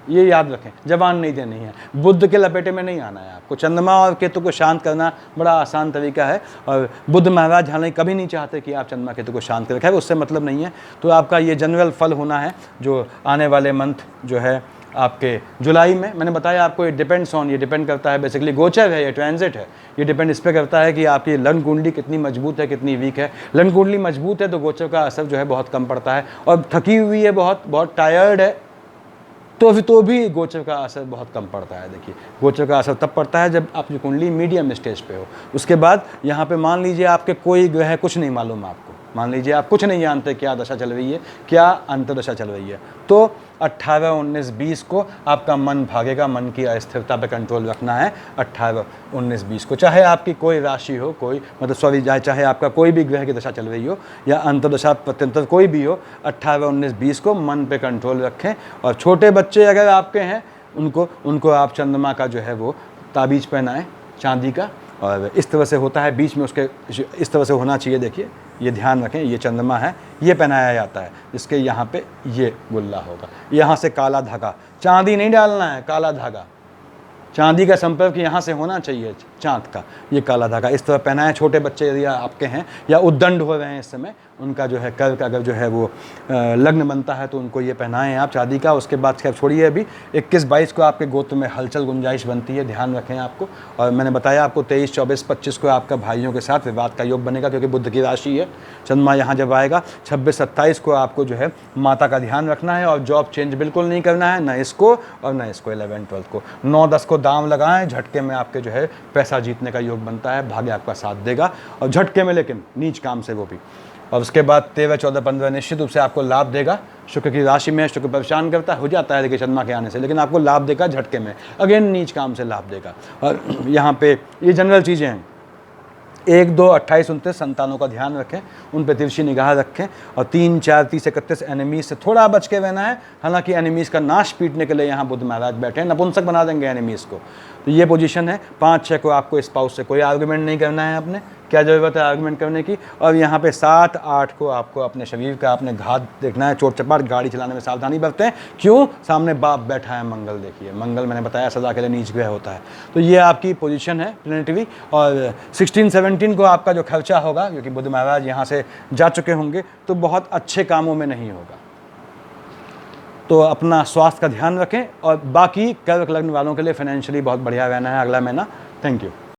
ये याद रखें। जबान नहीं देनी है, बुद्ध के लपेटे में नहीं आना है आपको। चंद्रमा और केतु को शांत करना बड़ा आसान तरीका है, और बुद्ध महाराज हालांकि कभी नहीं चाहते कि आप चंद्रमा केतु को शांत रखें, उससे मतलब नहीं है। तो आपका ये जनरल फल होना है जो आने वाले मंथ जो है आपके जुलाई में। मैंने बताया आपको ये डिपेंड करता है, बेसिकली गोचर है, ये ट्रांजिट है, ये डिपेंड इस पर करता है कि आपकी लग्न कुंडली कितनी मजबूत है, कितनी वीक है। लग्न कुंडली मजबूत है तो गोचर का असर जो है बहुत कम पड़ता है, और थकी हुई है, बहुत टायर्ड है, तो भी गोचर का असर बहुत कम पड़ता है। देखिए, गोचर का असर तब पड़ता है जब आपकी कुंडली मीडियम स्टेज पे हो। उसके बाद यहाँ पे मान लीजिए आपके कोई ग्रह कुछ नहीं मालूम आपको, मान लीजिए आप कुछ नहीं जानते क्या दशा चल रही है, क्या अंतर्दशा चल रही है, तो 18, 19, 20 को आपका मन भागेगा। मन की अस्थिरता पे कंट्रोल रखना है 18, 19, 20 को। चाहे आपकी कोई राशि हो, चाहे आपका कोई भी ग्रह की दशा चल रही हो या अंतर्दशा प्रत्यंतर कोई भी हो, 18, 19, 20 को मन पे कंट्रोल रखें। और छोटे बच्चे अगर आपके हैं उनको आप चंद्रमा का जो है वो ताबीज पहनाएं चांदी का, और इस तरह से होता है, बीच में उसके इस तरह से होना चाहिए। देखिए, ये ध्यान रखें, ये चंद्रमा है, ये पहनाया जाता है, जिसके यहाँ पे ये गुल्ला होगा। यहाँ से काला धागा, चांदी नहीं डालना है, काला धागा, चांदी का संपर्क यहाँ से होना चाहिए चांद का, ये काला धागा इस तरह पहना है। छोटे बच्चे यदि आपके हैं या उद्दंड हो रहे हैं इस समय, उनका जो है कर्क अगर जो है वो लग्न बनता है तो उनको ये पहनाएं आप चांदी का। उसके बाद खैर छोड़िए, अभी 21, 22 को आपके गोत्र में हलचल गुंजाइश बनती है, ध्यान रखें आपको। और मैंने बताया आपको 23, 24, 25 को आपका भाइयों के साथ विवाद का योग बनेगा, क्योंकि बुध की राशि है, चंद्रमा यहाँ जब आएगा। 26, 27 को आपको जो है माता का ध्यान रखना है, और जॉब चेंज बिल्कुल नहीं करना है, न इसको और न इसको। 11, 12 को 9, 10 को दाम लगाएं, झटके में आपके जो है पैसा जीतने का योग बनता है, भाग्य आपका साथ देगा, और झटके में, लेकिन नीच काम से वो भी। और उसके बाद 13, 14, 15 निश्चित रूप से आपको लाभ देगा। शुक्र की राशि में, शुक्र परेशान करता है, हो जाता है देखिए चंद्रमा के आने से, लेकिन आपको लाभ देगा झटके में, अगेन नीच काम से लाभ देगा। और यहाँ पे ये जनरल चीज़ें हैं। 1, 2, 28, 29 संतानों का ध्यान रखें, उन पर तिरछी निगाह रखें। और 3, 4, 30, 31 एनिमीज से थोड़ा बच के रहना है। हालांकि एनिमीज का नाश पीटने के लिए यहाँ बुध महाराज बैठे हैं, नपुंसक बना देंगे एनिमीज को, तो ये पोजीशन है। 5, 6 को आपको स्पाउस से कोई आर्गुमेंट नहीं करना है, अपने क्या ज़रूरत है आर्गुमेंट करने की। और यहाँ पे 7, 8 को आपको अपने शरीर का, अपने घात देखना है, चोट चपाट, गाड़ी चलाने में सावधानी बरतें। क्यों? सामने बाप बैठा है मंगल, देखिए मंगल मैंने बताया सदा के लिए नीच ग्रह होता है। तो ये आपकी पोजीशन है प्लैनेटरी। और 16, 17 को आपका जो खर्चा होगा, क्योंकि बुध महाराज यहाँ से जा चुके होंगे, तो बहुत अच्छे कामों में नहीं होगा। तो अपना स्वास्थ्य का ध्यान रखें। और बाकी कर्क लग्न वालों के लिए फाइनेंशियली बहुत बढ़िया रहना है अगला महीना। Thank you.